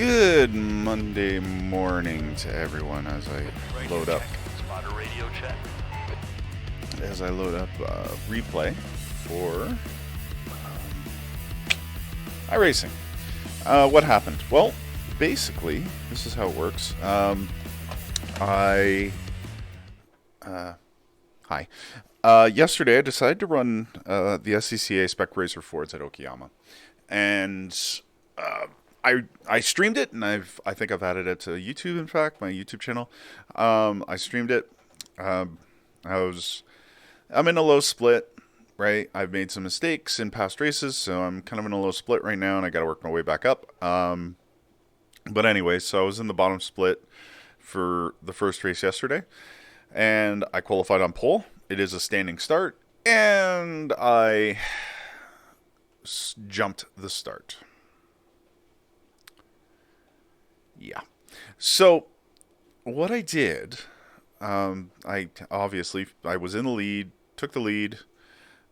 Good Monday morning to everyone as I load up replay for iRacing. What happened? Well, basically, this is how it works. Yesterday I decided to run the SCCA Spec Racer Fords at Okayama, and I streamed it, and I think I've added it to YouTube. In fact, my YouTube channel. I streamed it. I'm in a low split, right? I've made some mistakes in past races, so I'm kind of in a low split right now, and I got to work my way back up. But anyway, so I was in the bottom split for the first race yesterday, and I qualified on pole. It is a standing start, and I jumped the start. Yeah. So what I did, I was in the lead, took the lead.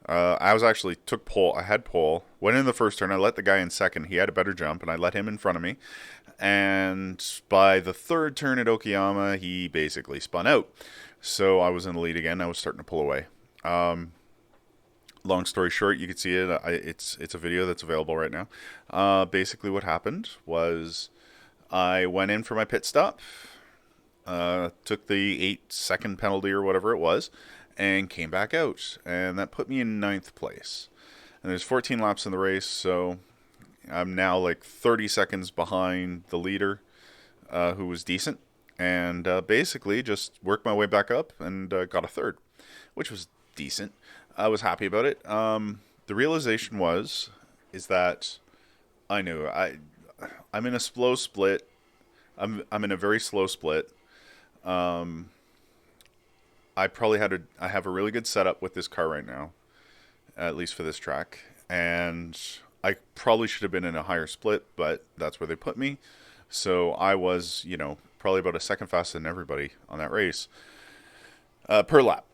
Took pole. I had pole. Went in the first turn. I let the guy in second. He had a better jump, and I let him in front of me. And by the third turn at Okayama, he basically spun out. So I was in the lead again. I was starting to pull away. Long story short, you can see it. It's a video that's available right now. Basically, what happened was I went in for my pit stop, took the 8-second penalty or whatever it was, and came back out. And that put me in 9th place. And there's 14 laps in the race, so I'm now like 30 seconds behind the leader, who was decent. And basically just worked my way back up and got a third, which was decent. I was happy about it. The realization is that I knew I'm in a slow split. I'm in a very slow split. I have a really good setup with this car right now, at least for this track. And I probably should have been in a higher split, but that's where they put me. So I was, probably about a second faster than everybody on that race, per lap.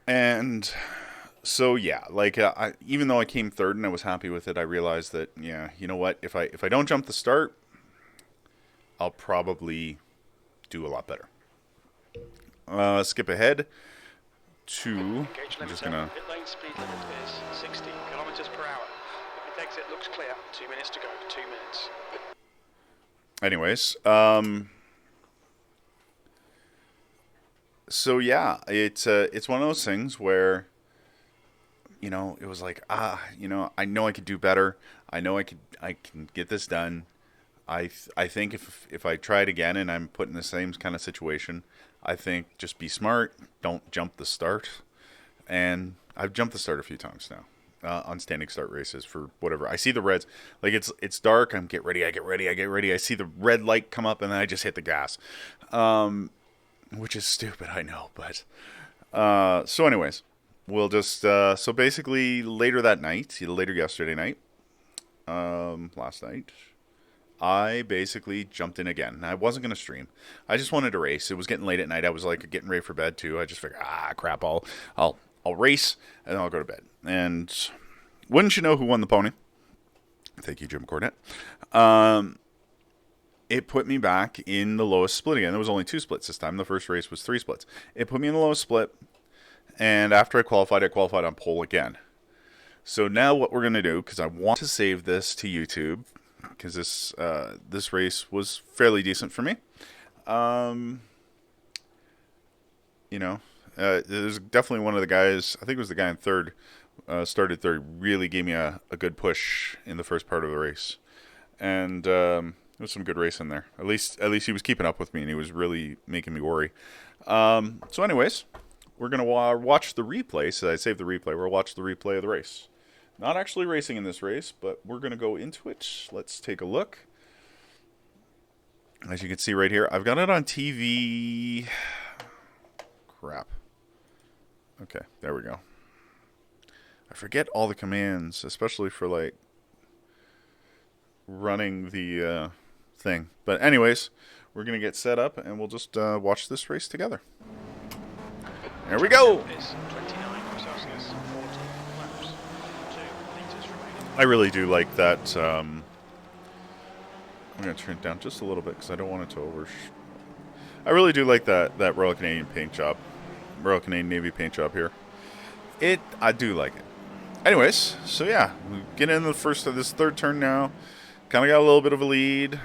And so, yeah, even though I came third and I was happy with it, I realized that, you know what, if I don't jump the start, I'll probably do a lot better. Skip ahead to, I'm just going to... Pit lane speed limit is 60 kilometers per hour. Pit exit looks clear. 2 minutes to go. 2 minutes. Anyways, so yeah, it's one of those things where, it was like, I know I could do better. I know I can get this done. I think if I try it again and I'm put in the same kind of situation, I think just be smart. Don't jump the start. And I've jumped the start a few times now on standing start races for whatever. I see the reds, like it's dark. I get ready. I see the red light come up and then I just hit the gas, which is stupid. I know, but so anyways, we'll just so basically later yesterday night, last night, I basically jumped in again. I wasn't going to stream. I just wanted to race. It was getting late at night. I was like getting ready for bed too. I just figured, crap, I'll race and then I'll go to bed. And wouldn't you know who won the pony? Thank you, Jim Cornette. It put me back in the lowest split again. There was only 2 splits this time. The first race was 3 splits. It put me in the lowest split. And after I qualified on pole again. So now what we're going to do, because I want to save this to YouTube, because this race was fairly decent for me. There's definitely one of the guys, I think it was the guy in third, started third, really gave me a good push in the first part of the race. And there was some good racing there. At least he was keeping up with me, and he was really making me worry. So anyways, we're going to watch the replay. So I saved the replay. We'll watch the replay of the race. Not actually racing in this race, but we're going to go into it. Let's take a look. As you can see right here, I've got it on TV. Crap. Okay, there we go. I forget all the commands, especially for, running the thing. But anyways, we're going to get set up, and we'll just watch this race together. There we go! I really do like that I'm going to turn it down just a little bit because I don't want it to I really do like that Royal Canadian paint job. Royal Canadian Navy paint job here. I do like it. Anyways, so yeah, we get into the first of this third turn now. Kind of got a little bit of a lead.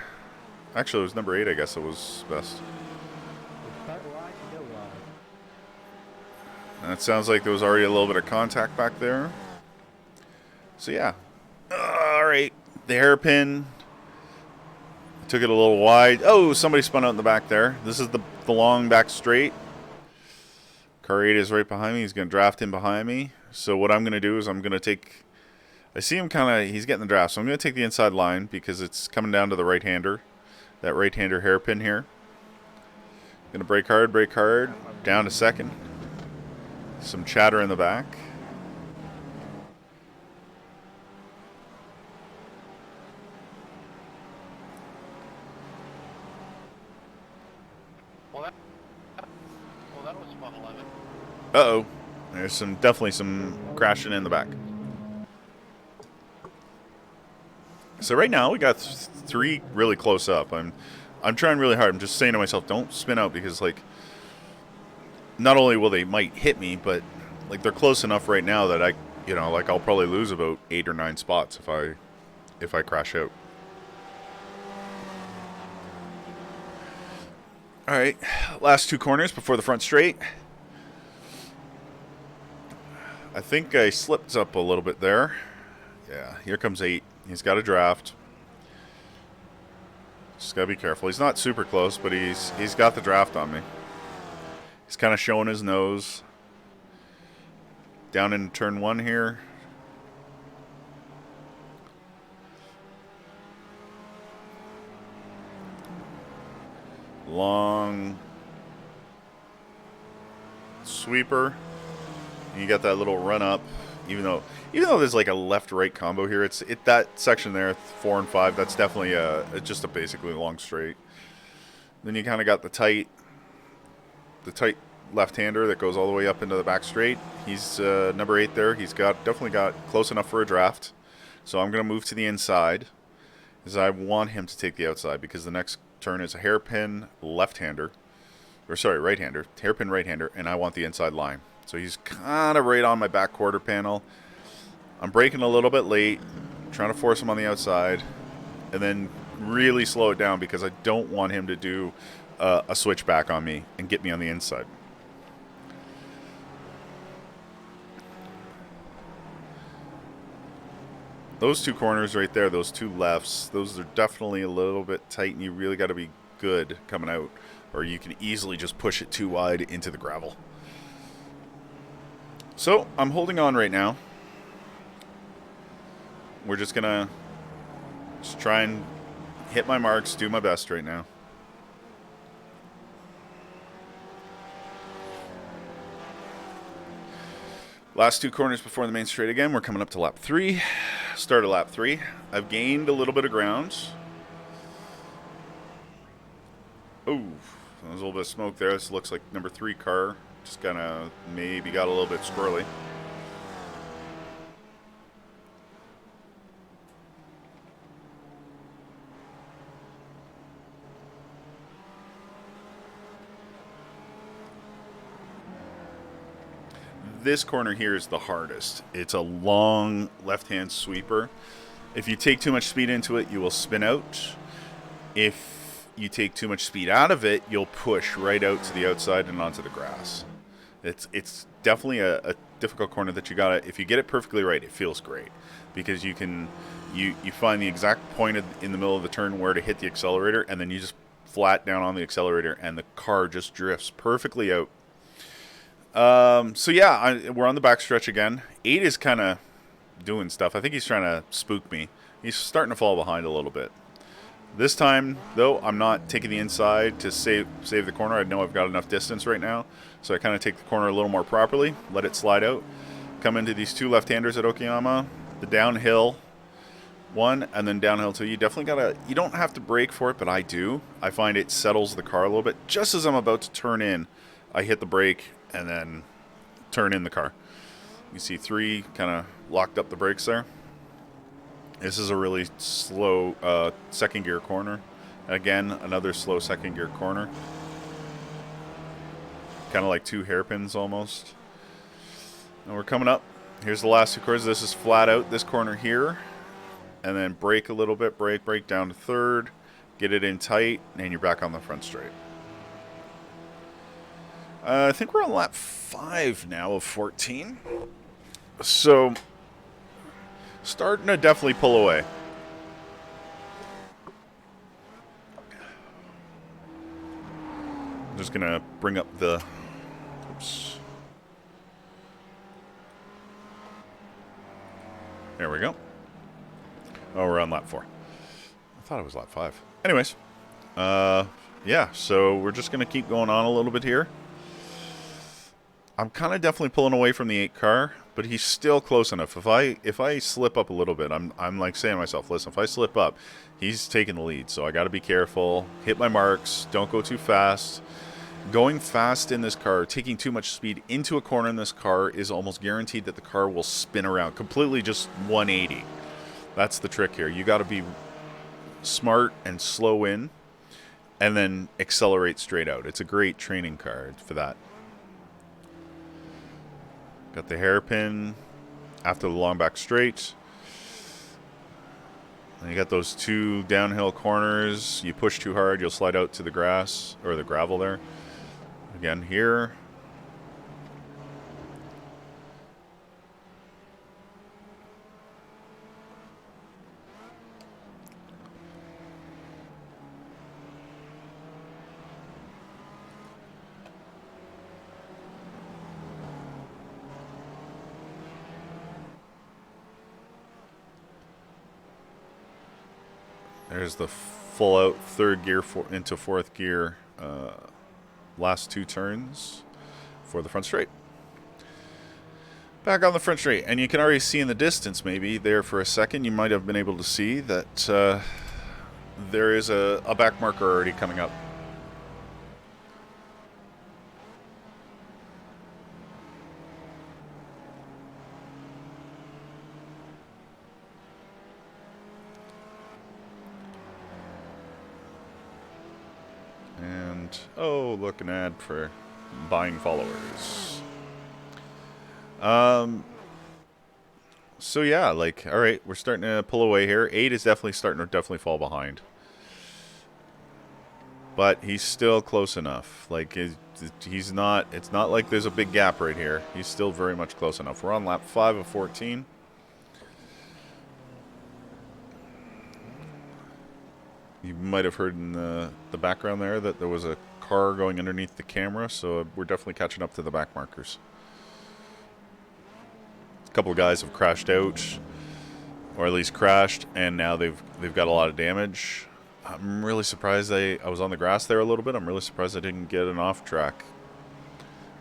Actually, it was number 8, I guess it was best. And it sounds like there was already a little bit of contact back there. So yeah. Alright, the hairpin. Took it a little wide. Oh, somebody spun out in the back there. This is the long back straight. Car 8 is right behind me. He's going to draft in behind me. So what I'm going to do is I'm going to take... I see him kind of... He's getting the draft. So I'm going to take the inside line because it's coming down to the right-hander. That right-hander hairpin here. Going to brake hard. Down to second. Some chatter in the back. That was spot 11. Uh-oh. There's definitely some crashing in the back. So right now we got 3 really close up. I'm trying really hard. I'm just saying to myself, don't spin out because like not only will they might hit me, but like they're close enough right now that I'll probably lose about 8 or 9 spots if I crash out. All right, last 2 corners before the front straight. I think I slipped up a little bit there. Yeah, here comes 8. He's got a draft. Just gotta be careful. He's not super close, but he's got the draft on me. He's kind of showing his nose. Down in turn 1 here. Long sweeper. And you got that little run up. Even though there's like a left-right combo here, that section there, 4 and 5. That's definitely just a basically long straight. Then you kind of got the tight left-hander that goes all the way up into the back straight. He's number 8 there. He's definitely got close enough for a draft. So I'm going to move to the inside, as I want him to take the outside because the next turn is a hairpin left-hander, or sorry, right-hander, hairpin right-hander, and I want the inside line. So he's kind of right on my back quarter panel. I'm braking a little bit late, trying to force him on the outside, and then really slow it down because I don't want him to do a switchback on me and get me on the inside. Those 2 corners right there, those 2 lefts, those are definitely a little bit tight, and you really got to be good coming out, or you can easily just push it too wide into the gravel. So I'm holding on right now. We're just gonna try and hit my marks, do my best right now. Last 2 corners before the main straight again. We're coming up to lap 3. Start of lap 3. I've gained a little bit of ground. Oh, there's a little bit of smoke there. This looks like number 3 car. Just kind of maybe got a little bit squirrely. This corner here is the hardest. It's a long left-hand sweeper. If you take too much speed into it, you will spin out. If you take too much speed out of it, you'll push right out to the outside and onto the grass. It's definitely a difficult corner that you gotta. If you get it perfectly right, it feels great because you find the exact point in the middle of the turn where to hit the accelerator, and then you just flat down on the accelerator, and the car just drifts perfectly out. So yeah, we're on the back stretch again. 8 is kind of doing stuff. I think he's trying to spook me. He's starting to fall behind a little bit. This time, though, I'm not taking the inside to save the corner. I know I've got enough distance right now, so I kind of take the corner a little more properly, let it slide out, come into these 2 left-handers at Okayama, the downhill 1, and then downhill 2. You definitely you don't have to brake for it, but I do. I find it settles the car a little bit. Just as I'm about to turn in, I hit the brake and then turn in the car. You see 3 kind of locked up the brakes there. This is a really slow second gear corner. Again, another slow second gear corner. Kind of like 2 hairpins almost. And we're coming up. Here's the last 2 corners. This is flat out, this corner here. And then brake a little bit, brake down to third. Get it in tight, and you're back on the front straight. I think we're on lap 5 now of 14. So, starting to definitely pull away. I'm just going to bring up the... Oops. There we go. Oh, we're on lap 4. I thought it was lap 5. Anyways. Yeah, so we're just going to keep going on a little bit here. I'm kind of definitely pulling away from the 8 car, but he's still close enough. If I slip up a little bit, I'm like saying to myself, listen, if I slip up, he's taking the lead. So I got to be careful, hit my marks, don't go too fast. Going fast in this car, taking too much speed into a corner in this car is almost guaranteed that the car will spin around completely, just 180. That's the trick here. You got to be smart and slow in and then accelerate straight out. It's a great training car for that. Got the hairpin after the long back straight. And you got those 2 downhill corners. You push too hard, you'll slide out to the grass or the gravel there. Again here. There's the full out 3rd gear into 4th gear last 2 turns for the front straight. Back on the front straight, and you can already see in the distance maybe there for a second you might have been able to see that there is a back marker already coming up. And, oh, look, an ad for buying followers. So yeah, like, all right, we're starting to pull away here. 8 is definitely starting to fall behind. But he's still close enough. Like, he's not, it's not like there's a big gap right here. He's still very much close enough. We're on lap 5 of 14. You might have heard in the background there that there was a car going underneath the camera, so we're definitely catching up to the back markers. A couple of guys have crashed out, or at least crashed, and now they've got a lot of damage. I'm really surprised I was on the grass there a little bit. I'm really surprised I didn't get an off track.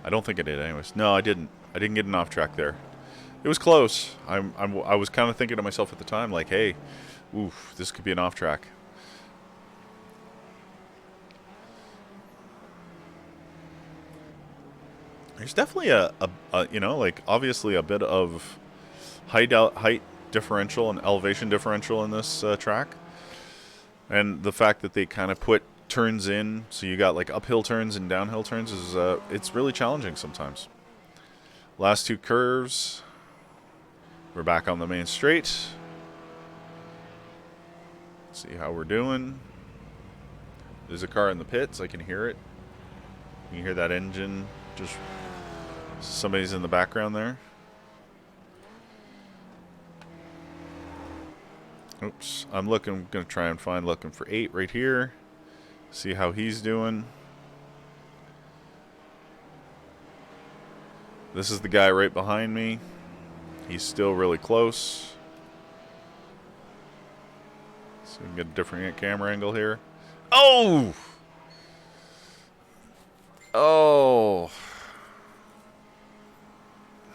I don't think I did anyways. No, I didn't. I didn't get an off track there. It was close. I was kind of thinking to myself at the time, like, hey, oof, this could be an off track. There's definitely a you know, like, obviously a bit of height differential and elevation differential in this track. And the fact that they kind of put turns in, so you got like uphill turns and downhill turns, is it's really challenging sometimes. Last 2 curves. We're back on the main straight. Let's see how we're doing. There's a car in the pits. I can hear it. You can hear that engine. Just somebody's in the background there. Oops. I'm going to try and find looking for 8 right here. See how he's doing. This is the guy right behind me. He's still really close. So we can get a different camera angle here. Oh! Oh!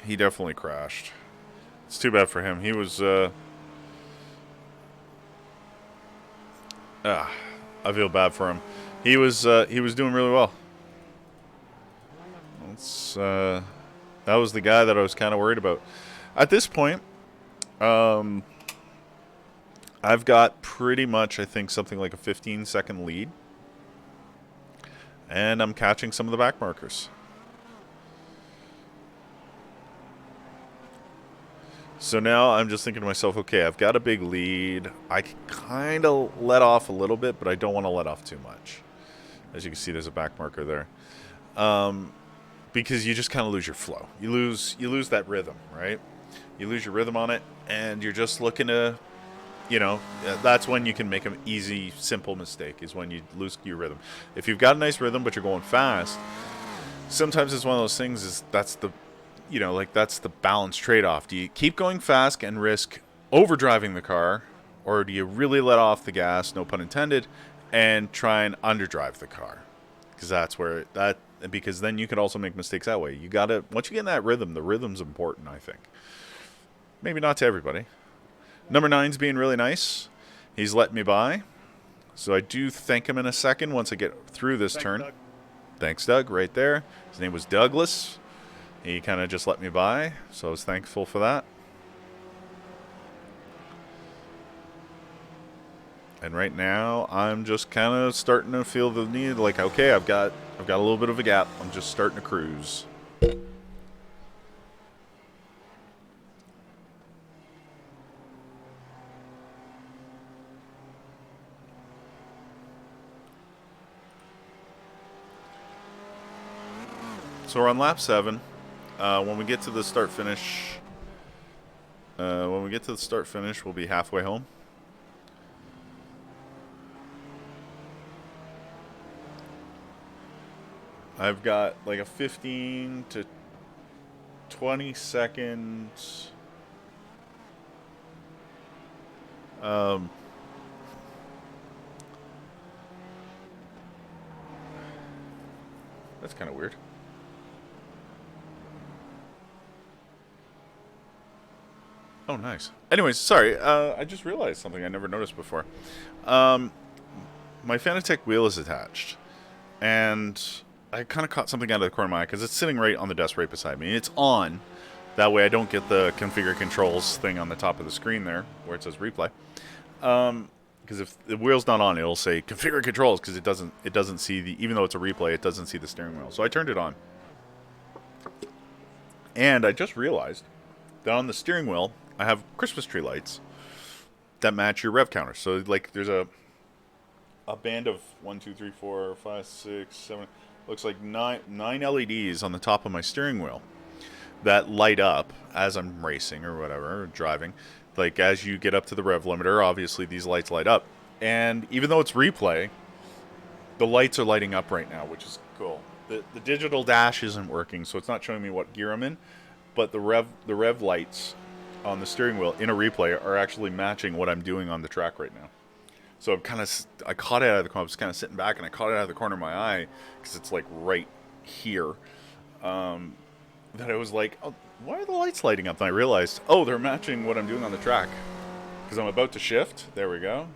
He definitely crashed. It's too bad for him. He was, I feel bad for him. He was doing really well. That was the guy that I was kind of worried about. At this point, I've got pretty much, I think, something like a 15-second lead. And I'm catching some of the back markers. So now I'm just thinking to myself, okay, I've got a big lead. I can kind of let off a little bit, but I don't want to let off too much. As you can see, there's a back marker there. Because you just kind of lose your flow. You lose that rhythm, right? You lose your rhythm on it, and you're just looking to, that's when you can make an easy, simple mistake, is when you lose your rhythm. If you've got a nice rhythm, but you're going fast, sometimes it's one of those things, that's the balance trade-off. Do you keep going fast and risk overdriving the car, or do you really let off the gas, no pun intended, and try and underdrive the car? Because then you can also make mistakes that way. You gotta, once you get in that rhythm, the rhythm's important, I think. Maybe not to everybody. Number 9's being really nice. He's letting me by. So I do thank him in a second once I get through this turn. Doug. Thanks, Doug, right there. His name was Douglas. He kind of just let me by, so I was thankful for that. And right now, I'm just kind of starting to feel the need, like, okay, I've got a little bit of a gap. I'm just starting to cruise. So we're on lap 7. When we get to the start finish, we'll be halfway home. I've got like a 15 to 20 seconds. That's kind of weird. Oh, nice. Anyways, sorry. I just realized something I never noticed before. My Fanatec wheel is attached. And I kind of caught something out of the corner of my eye because it's sitting right on the desk right beside me. It's on. That way I don't get the configure controls thing on the top of the screen there where it says replay. Because if the wheel's not on, it'll say configure controls because it doesn't see the, even though it's a replay, it doesn't see the steering wheel. So I turned it on. And I just realized that on the steering wheel, I have Christmas tree lights that match your rev counter. So like there's a band of 1, 2, 3, 4, 5, 6, 7, looks like nine LEDs on the top of my steering wheel that light up as I'm racing or whatever, or driving. Like as you get up to the rev limiter, obviously these lights light up. And even though it's replay, the lights are lighting up right now, which is cool. The digital dash isn't working, so it's not showing me what gear I'm in, but the rev lights on the steering wheel in a replay are actually matching what I'm doing on the track right now. So I caught it out of the corner. I was kind of sitting back, and I caught it out of the corner of my eye because it's like right here. That I was like, oh, why are the lights lighting up? And I realized, oh, they're matching what I'm doing on the track because I'm about to shift. There we go.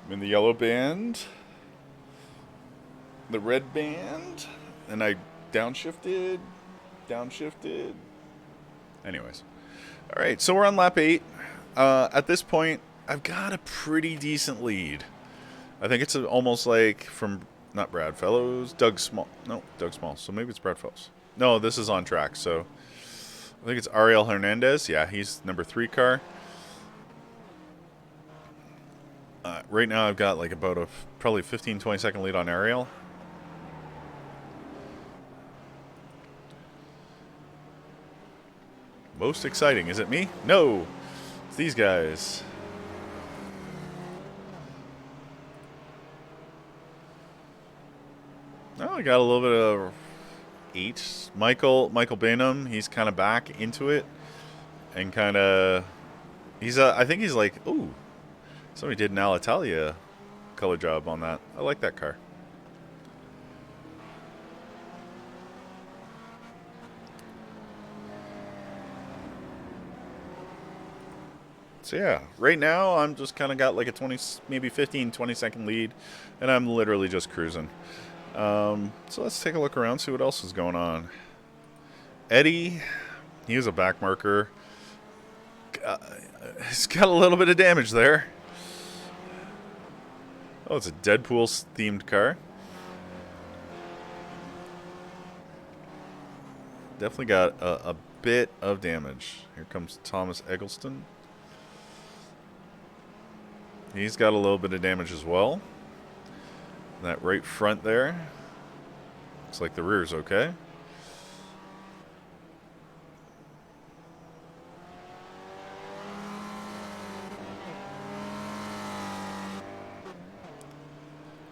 I'm in the yellow band, the red band, and I downshifted. Anyways. All right, so we're on lap 8. At this point, I've got a pretty decent lead. I think it's almost like from, not Brad Fellows, Doug Small. No, Doug Small. So maybe it's Brad Fellows. No, this is on track. So I think it's Ariel Hernandez. Yeah, he's number 3 car. Right now, I've got like about a probably 15, 20 second lead on Ariel. Most exciting, is it me? No, it's these guys. Oh, I got a little bit of 8. Michael Bainham, he's kind of back into it, and kind of, I think he's like, ooh, somebody did an Alitalia color job on that. I like that car. So yeah, right now I'm just kind of got like a 20, maybe 15, 20 second lead, and I'm literally just cruising. So let's take a look around, see what else is going on. Eddie, He is a back marker. He's got a little bit of damage there. Oh, it's a Deadpool themed car. Definitely got a bit of damage. Here comes Thomas Eggleston. He's got a little bit of damage as well. That right front there. Looks like the rear's okay.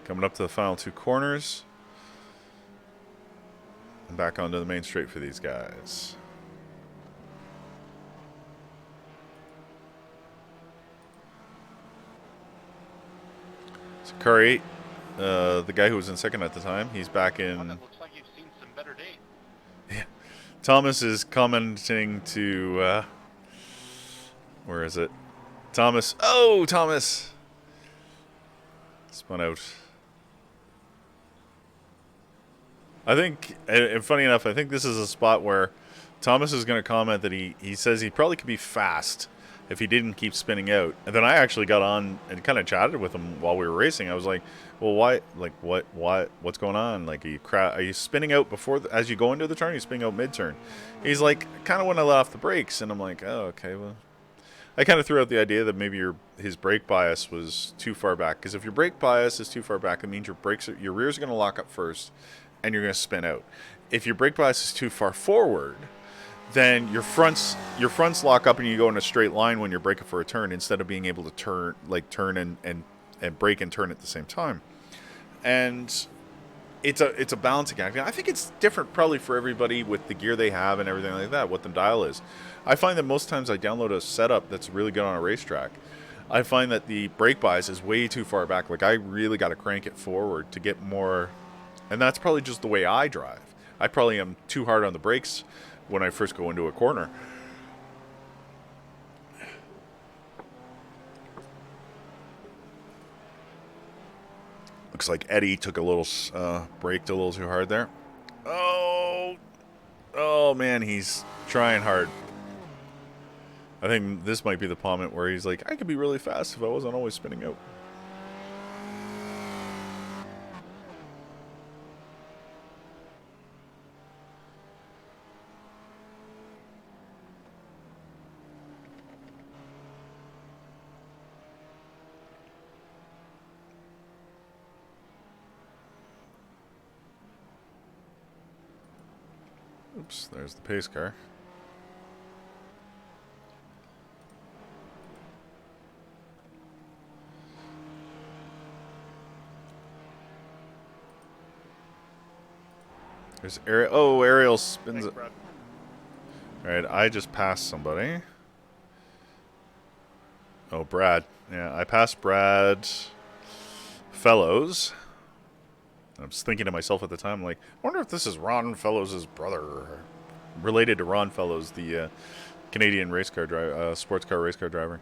Coming up to the final 2 corners. And back onto the main straight for these guys. So car 8, the guy who was in second at the time, he's back in. Well, that looks like you've seen some better days. Yeah. Thomas is commenting to, where is it? Thomas. Oh, Thomas! Spun out. I think, and funny enough, I think this is a spot where Thomas is going to comment that he says he probably could be fast if he didn't keep spinning out. And then I actually got on and kind of chatted with him while we were racing. I was like, well, why? Like, what's going on? Like, are you spinning out before, as you go into the turn, are you spinning out mid-turn? He's like, kind of when I let off the brakes. And I'm like, oh, okay, well. I kind of threw out the idea that maybe his brake bias was too far back. Because if your brake bias is too far back, it means your rears are going to lock up first, and you're going to spin out. If your brake bias is too far forward, then your fronts lock up and you go in a straight line when you're braking for a turn instead of being able to turn and brake and turn at the same time. And it's a balancing act. I think it's different probably for everybody with the gear they have and everything like that, what the dial is. I find that most times I download a setup that's really good on a racetrack. I find that the brake bias is way too far back. Like, I really got to crank it forward to get more. And that's probably just the way I drive. I probably am too hard on the brakes when I first go into a corner. Looks like Eddie took a little, braked a little too hard there. Oh man, he's trying hard. I think this might be the moment where he's like, I could be really fast if I wasn't always spinning out. Oops, there's the pace car. There's Ariel. Oh, Ariel spins it. Alright, I just passed somebody. Oh, Brad. Yeah, I passed Brad Fellows. I was thinking to myself at the time, like, I wonder if this is Ron Fellows' brother, or related to Ron Fellows, the Canadian race car driver, sports car race car driver.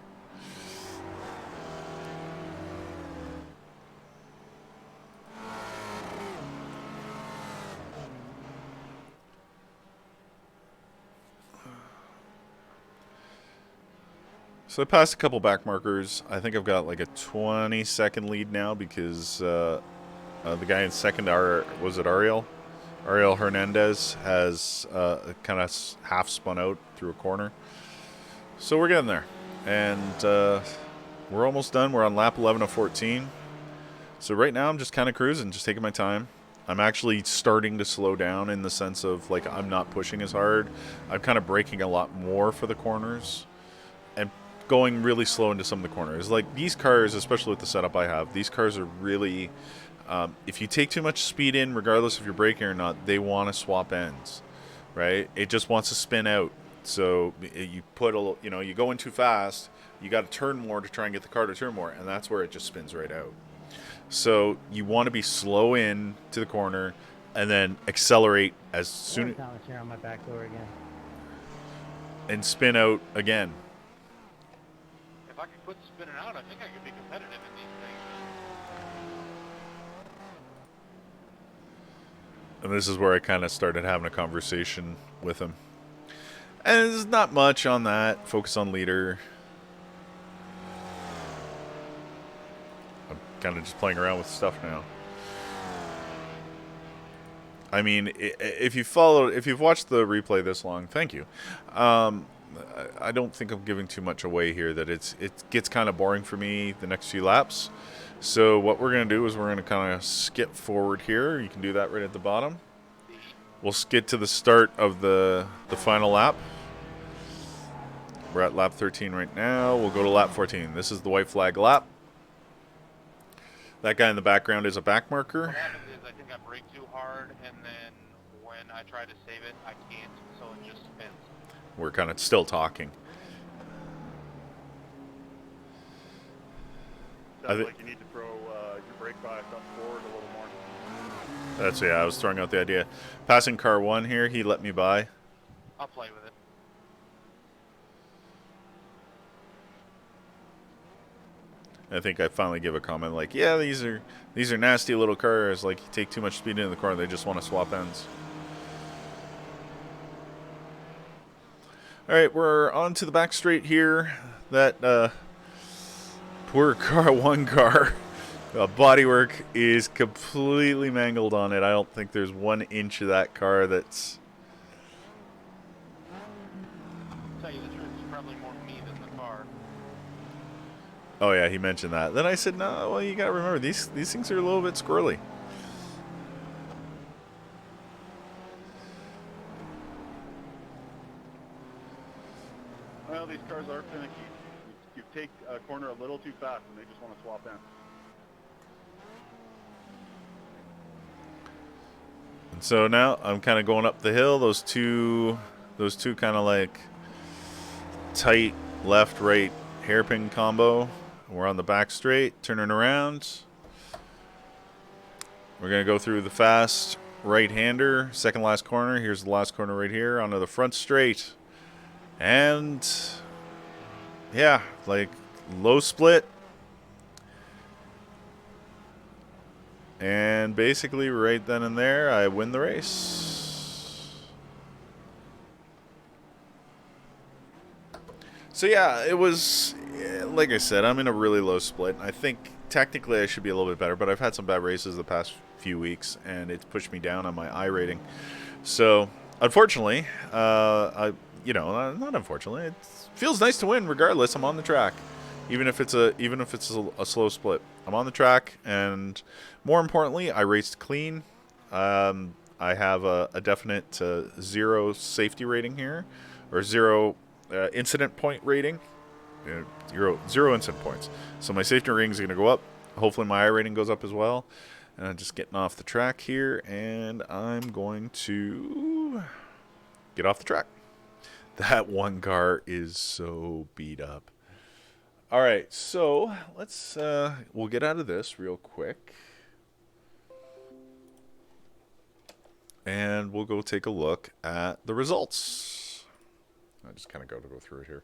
So I passed a couple back markers. I think I've got like a 20-second lead now because the guy in second, was it Ariel? Ariel Hernandez has kind of half spun out through a corner. So we're getting there. And we're almost done. We're on lap 11 of 14. So right now I'm just kind of cruising, just taking my time. I'm actually starting to slow down in the sense of, like, I'm not pushing as hard. I'm kind of braking a lot more for the corners and going really slow into some of the corners. Like, these cars, especially with the setup I have, these cars are really, if you take too much speed in, regardless if you're braking or not, they want to swap ends, right? It just wants to spin out. So you put you go in too fast, you got to turn more to try and get the car to turn more, and that's where it just spins right out. So you want to be slow in to the corner and then accelerate as soon Thomas here on my back door again. And spin out again. If I could quit spinning out, I think I could be competitive in these things. And this is where I kind of started having a conversation with him. And there's not much on that. Focus on leader. I'm kind of just playing around with stuff now. I mean, if you've watched the replay this long, thank you. I don't think I'm giving too much away here. That it gets kind of boring for me the next few laps. So what we're going to do is we're going to kind of skip forward here. You can do that right at the bottom. We'll skip to the start of the final lap. We're at lap 13 right now. We'll go to lap 14. This is the white flag lap. That guy in the background is a back marker. What happens is I think I brake too hard, and then when I try to save it, I can't, so it just spins. We're kind of still talking. Sounds like you need to throw your brake bias up forward a little more. That's, yeah, I was throwing out the idea. Passing car 1 here, he let me by. I'll play with it. I think I finally give a comment like, yeah, these are nasty little cars. Like, you take too much speed into the car, they just want to swap ends. All right, we're on to the back straight here. That poor car 1 car. Bodywork is completely mangled on it. I don't think there's 1 inch of that car that's... To tell you the truth, it's probably more me than the car. Oh yeah, he mentioned that. Then I said, no, well, you gotta remember, these things are a little bit squirrely. Well, these cars are finicky. You take a corner a little too fast, and they just want to swap in. And so now I'm kind of going up the hill. Those two kind of like tight left-right hairpin combo. We're on the back straight, turning around. We're going to go through the fast right-hander, second last corner. Here's the last corner right here, onto the front straight. And, yeah, like low split. And basically right then and there, I win the race. So yeah, it was, like I said, I'm in a really low split. I think technically I should be a little bit better, but I've had some bad races the past few weeks, and it's pushed me down on my I rating. So, unfortunately, not unfortunately, it feels nice to win regardless. I'm on the track, even if it's a slow split. I'm on the track, and more importantly, I raced clean. I have a definite 0 safety rating here, or 0 incident point rating. Zero incident points. So my safety rating is going to go up. Hopefully my I rating goes up as well. And I'm just getting off the track here, and I'm going to get off the track. That 1 car is so beat up. All right, so let's we'll get out of this real quick, and we'll go take a look at the results. I just kind of go through it here.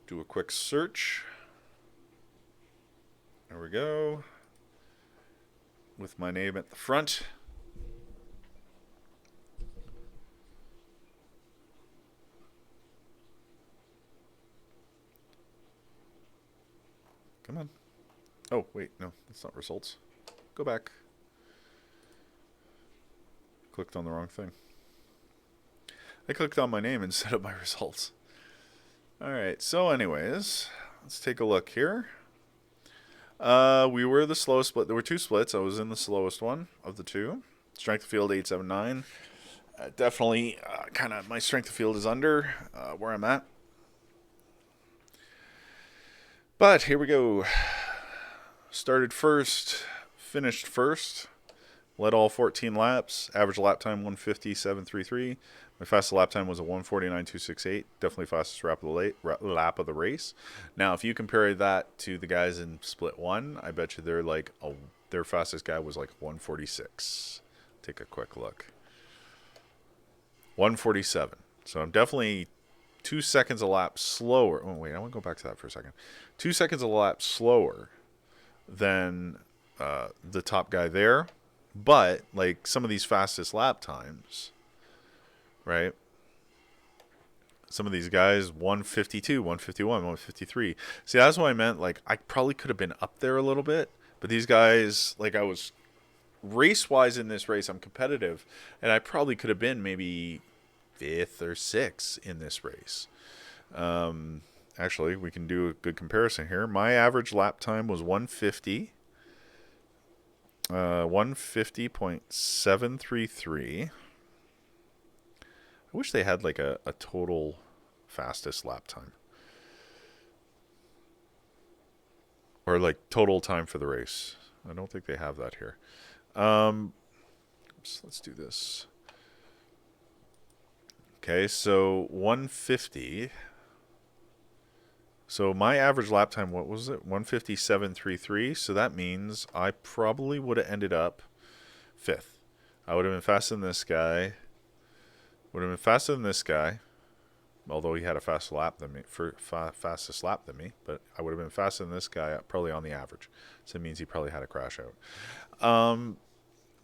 Do a quick search. There we go. With my name at the front. Come on. Oh, wait, no, that's not results. Go back. Clicked on the wrong thing. I clicked on my name instead of my results. Alright, so anyways, let's take a look here. We were the slowest split. There were 2 splits. I was in the slowest one of the 2. Strength of field 879. Definitely kind of my strength of field is under where I'm at. But here we go. Started first, finished first. Led all 14 laps. Average lap time 150.733. My fastest lap time was a 149.268. Definitely fastest lap of the race. Now, if you compare that to the guys in split 1, I bet you they're like their fastest guy was like 146. Take a quick look. 147. So I'm definitely 2 seconds a lap slower. Oh wait, I want to go back to that for a second. 2 seconds a lap slower than the top guy there. But, like, some of these fastest lap times, right? Some of these guys, 152, 151, 153. See, that's what I meant. Like, I probably could have been up there a little bit. But these guys, like, I was race-wise in this race, I'm competitive. And I probably could have been maybe 5th or 6th in this race. Actually, we can do a good comparison here. My average lap time was 150. 150.733. I wish they had like a total fastest lap time. Or like total time for the race. I don't think they have that here. So let's do this. Okay, so 150. So my average lap time, what was it? 157.33. So that means I probably would have ended up 5th. I would have been faster than this guy. Although he had a faster lap than me, fastest lap than me. But I would have been faster than this guy, probably on the average. So it means he probably had a crash out.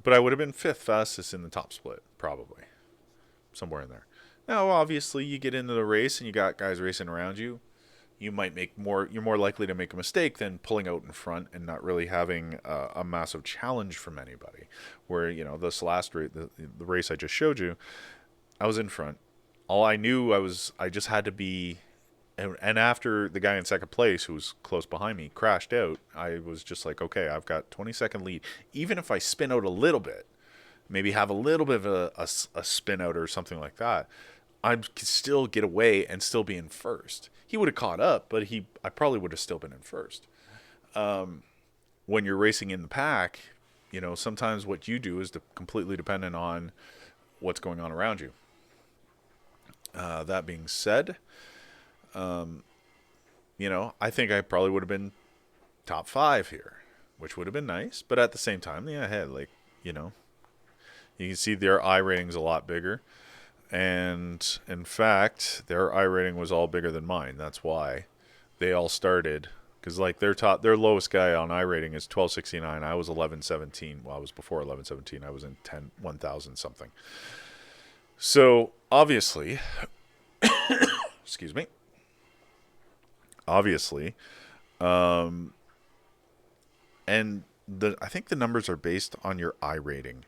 But I would have been 5th fastest in the top split, probably. Somewhere in there. Now, obviously, you get into the race and you got guys racing around you. You're more likely to make a mistake than pulling out in front and not really having a massive challenge from anybody. Where, you know, this last race, the race I just showed you, I was in front. All I knew I just had to be, and after the guy in second place, who was close behind me, crashed out, I was just like, okay, I've got 20-second lead. Even if I spin out a little bit, maybe have a little bit of a spin out or something like that, I could still get away and still be in first. He would have caught up, but I probably would have still been in first. When you're racing in the pack, you know, sometimes what you do is completely dependent on what's going on around you. That being said, you know, I think I probably would have been top 5 here, which would have been nice. But at the same time, yeah, hey, like, you know, you can see their I rating's a lot bigger. And in fact, their I rating was all bigger than mine. That's why they all started, because like their lowest guy on I rating is 1269. I was 1117. Well, I was before 1117. I was in 1000 something. So obviously, excuse me. Obviously, and I think the numbers are based on your I rating.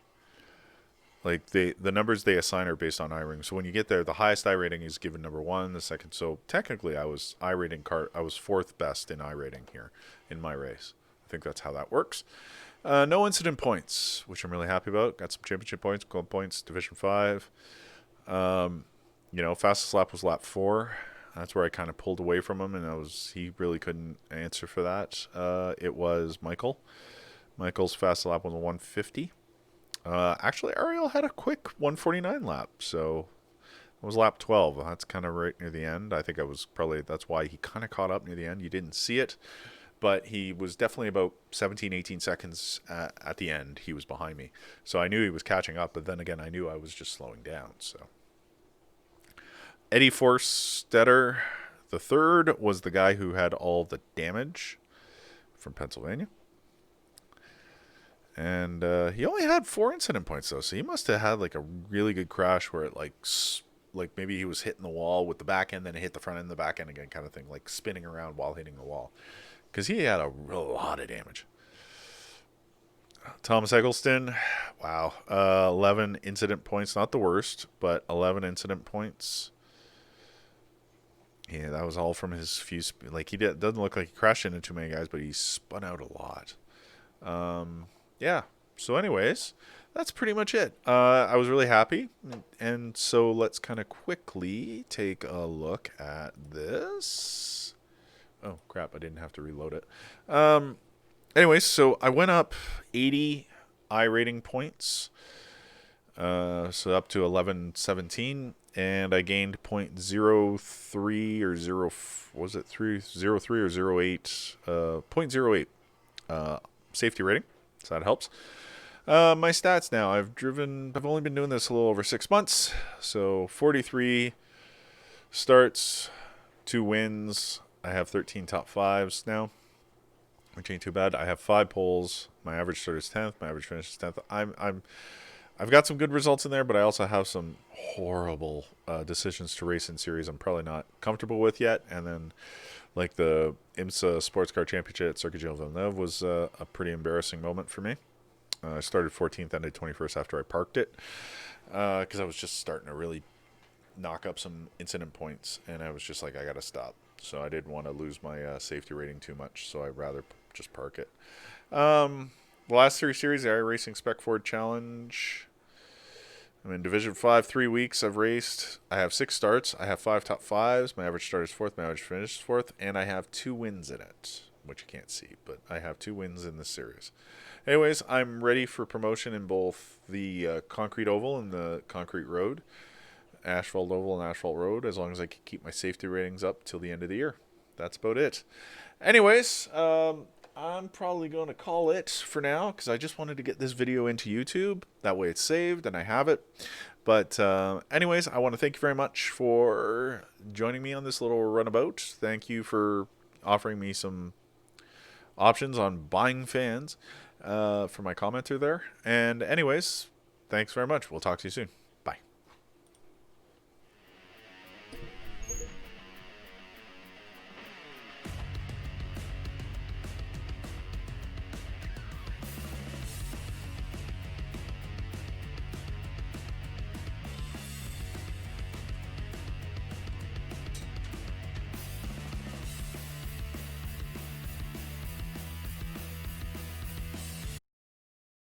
Like the numbers they assign are based on I rating. So when you get there, the highest I rating is given number 1, the second. So technically, I was 4th best in I rating here in my race. I think that's how that works. No incident points, which I'm really happy about. Got some championship points, gold points, Division 5. You know, fastest lap was lap 4. That's where I kind of pulled away from him, and he really couldn't answer for that. It was Michael. Michael's fastest lap was 150. Actually, Ariel had a quick 149 lap, so it was lap 12. That's kind of right near the end. I think that's why he kind of caught up near the end. You didn't see it, but he was definitely about 17, 18 seconds at the end. He was behind me, so I knew he was catching up, but then again, I knew I was just slowing down. So Eddie Forstetter, the third, was the guy who had all the damage from Pennsylvania. And he only had 4 incident points, though, so he must have had like a really good crash where it like maybe he was hitting the wall with the back end, then it hit the front end, the back end again, kind of thing, like spinning around while hitting the wall, because he had a lot of damage. Thomas Eggleston, wow, 11 incident points, not the worst, but 11 incident points. Yeah, that was all from his few. Like doesn't look like he crashed into too many guys, but he spun out a lot. Yeah, so anyways, that's pretty much it. I was really happy, and so let's kind of quickly take a look at this. Oh, crap, I didn't have to reload it. Anyways, so I went up 80 I rating points, so up to 1117, and I gained 0.03 or 0, was it 303 or 08, 0.08 safety rating. So that helps. My stats now. I've only been doing this a little over 6 months. So 43 starts, 2 wins. I have 13 top 5s now, which ain't too bad. I have 5 poles. My average start is 10th. My average finish is 10th. I've got some good results in there, but I also have some horrible decisions to race in series I'm probably not comfortable with yet. And then, like the IMSA Sports Car Championship at Circuit Gilles Villeneuve was a pretty embarrassing moment for me. I started 14th, ended 21st after I parked it because I was just starting to really knock up some incident points, and I was just like, I gotta stop. So I didn't want to lose my safety rating too much, so I'd rather just park it. The last 3 series, the iRacing Spec Ford Challenge. I'm in Division 5, 3 weeks I've raced. I have 6 starts. I have 5 top 5s. My average start is 4th. My average finish is 4th. And I have 2 wins in it, which you can't see, but I have 2 wins in this series. Anyways, I'm ready for promotion in both the concrete oval and the concrete road. Asphalt oval and asphalt road, as long as I can keep my safety ratings up till the end of the year. That's about it. Anyways, I'm probably going to call it for now because I just wanted to get this video into YouTube. That way it's saved and I have it. But anyways, I want to thank you very much for joining me on this little runabout. Thank you for offering me some options on buying fans for my commenter there. And anyways, thanks very much. We'll talk to you soon.